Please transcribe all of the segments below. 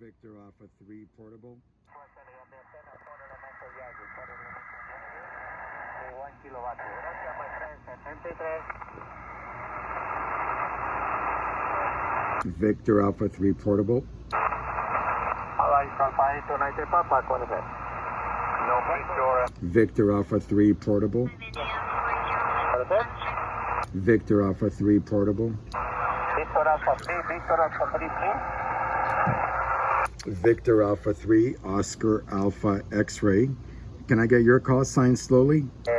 Victor Alpha 3 portable. 1 kilovatio. Gracias, my friend. 73. Victor Alpha 3 portable. Alpha 8 to 90 Papa, what is it? No, Victor Alpha 3 portable. What is it? Victor Alpha 3 portable. Victor Alpha 3, Victor Alpha 3, please. Victor Alpha 3, Oscar Alpha X-ray. Can I get your call sign slowly? Victor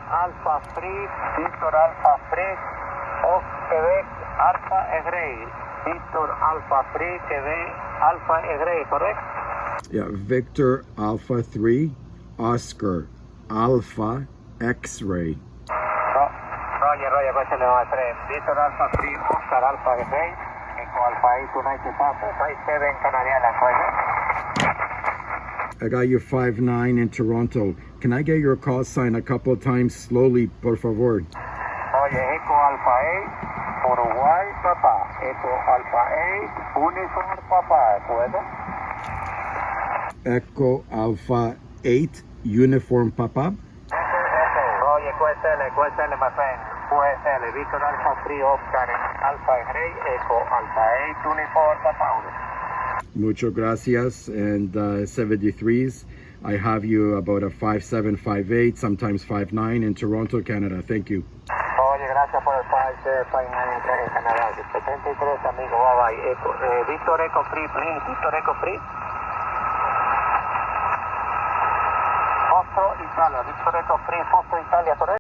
Alpha 3, Victor Alpha 3, of Quebec Alpha X-ray. Victor Alpha 3, Quebec Alpha X-ray, correct? Yeah, Victor Alpha 3, Oscar Alpha X-ray. Roger, question my friend. Victor Alpha 3, Oscar Alpha X-ray. Echo Alpha 8 to 90 Papa, 57 Canary Islands, correct? I got you 5-9 in Toronto. Can I get your call sign a couple of times slowly, por favor? Oye, Echo Alpha 8, Uruguay, Papa. Echo Alpha 8, Uniform, Papa, ¿puedo? Echo Alpha 8, Uniform Papa. Oye, QSL, my friend. QSL, Victor Alpha 3, Oscar Alpha X-ray, Echo Alpha 8, Uniform, Papa. Muchas gracias. And 73s, I have you about a 5-7, 5-8, sometimes 5-9 in Toronto, Canada. Thank you. Oye, gracias por el 5-9 en Canadá. 73, amigo. Bye bye. Echo, Victor Echo Free, please. Victor Echo Free. Fosto Italia. Victor Echo Free, Fosto Italia, correcto.